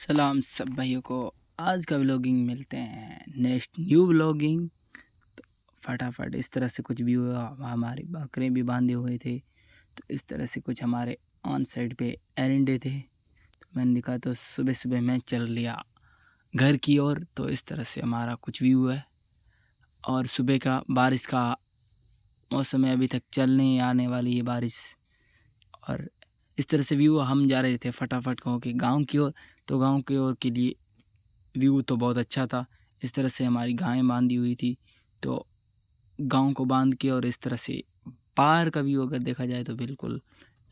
सलाम सब भाइयों को। आज का व्लॉगिंग मिलते हैं नेक्स्ट न्यू व्लॉगिंग। फटाफट इस तरह से कुछ भी हुआ, हमारी बकरे भी बांधे हुए थे, तो इस तरह से कुछ हमारे ऑन साइड पे एरिंडे थे। तो मैंने देखा तो सुबह सुबह मैं चल लिया घर की ओर। तो इस तरह से हमारा कुछ व्यू है और सुबह का बारिश का मौसम है, अभी तक चलने आने वाली है बारिश। और इस तरह से व्यू हम जा रहे थे फटाफट कहो कि गाँव की ओर। तो गाँव की ओर के लिए व्यू तो बहुत अच्छा था। इस तरह से हमारी गायें बांधी हुई थी, तो गाँव को बांध के और इस तरह से बाहर का व्यू अगर देखा जाए तो बिल्कुल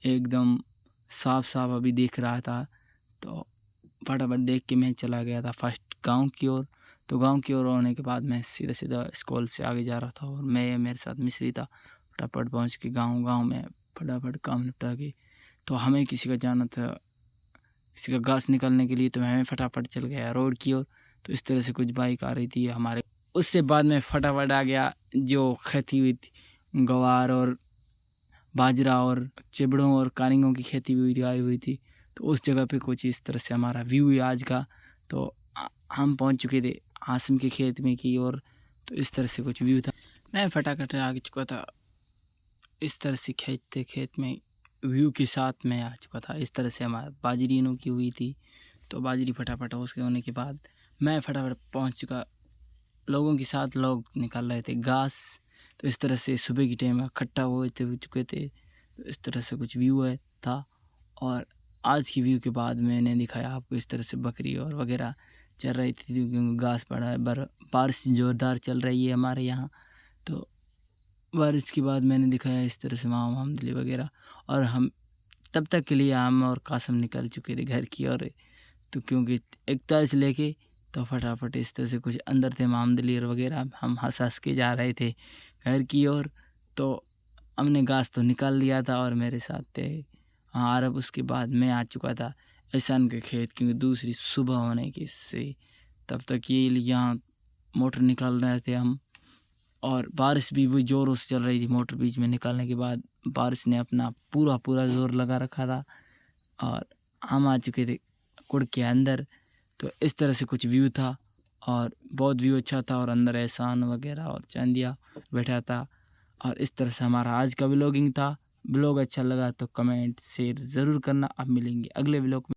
एकदम साफ साफ अभी दिख रहा था। तो फटाफट देख के मैं चला गया था फर्स्ट गाँव की ओर। तो गाँव की ओर होने के बाद मैं सीधा सीधा स्कूल से आगे जा रहा था और मैं मेरे साथ मिस्री था। फटाफट पहुँच के गाँव में फटाफट काम निपटा के, तो हमें किसी का जाना था किसी का घास निकालने के लिए, तो मैं फटाफट चल गया रोड की ओर। तो इस तरह से कुछ बाइक आ रही थी हमारे, उससे बाद में फटाफट आ गया जो खेती हुई थी गवार और बाजरा और चिबड़ों और कारिंगों की खेती हुई आई हुई थी। तो उस जगह पे कुछ इस तरह से हमारा व्यू है आज का। तो हम पहुंच चुके थे आसिम के खेत में की ओर। तो इस तरह से कुछ व्यू था, मैं फटाफट आ चुका था इस तरह से खेत में व्यू के साथ मैं आ चुका था। इस तरह से हमारा बाजरी इनों की हुई थी, तो बाजरी फटाफट उसके होने के बाद मैं फटाफट पहुंच चुका लोगों के साथ। लोग निकाल रहे थे घास। तो इस तरह से सुबह की टाइम इकट्ठा हो चुके थे। तो इस तरह से कुछ व्यू है था। और आज की व्यू के बाद मैंने दिखाया आपको इस तरह से बकरी और वगैरह चल रही थी, क्योंकि घास पड़ा है। बारिश जोरदार चल रही है हमारे यहाँ। तो बारिश के बाद मैंने दिखाया इस तरह से मामदली वगैरह। और हम तब तक के लिए हम और कासम निकल चुके थे घर की ओर। तो क्योंकि 41 लेके तो फटाफट इस तरह से कुछ अंदर थे मामदलीर वगैरह, हम हंस के जा रहे थे घर की ओर। तो हमने घास तो निकाल लिया था और मेरे साथ थे अरब। उसके बाद मैं आ चुका था एहसान के खेत, क्योंकि दूसरी सुबह होने की से तब तक ये यहाँ मोटर निकाल रहे थे हम। और बारिश भी वही ज़ोरों से चल रही थी। मोटर बीच में निकालने के बाद बारिश ने अपना पूरा ज़ोर लगा रखा था और हम आ चुके थे कुड़ के अंदर। तो इस तरह से कुछ व्यू था और बहुत व्यू अच्छा था। और अंदर एहसान वगैरह और चांदिया बैठा था। और इस तरह से हमारा आज का व्लॉगिंग था। व्लॉग अच्छा लगा तो कमेंट शेयर ज़रूर करना। अब मिलेंगे अगले व्लॉग में।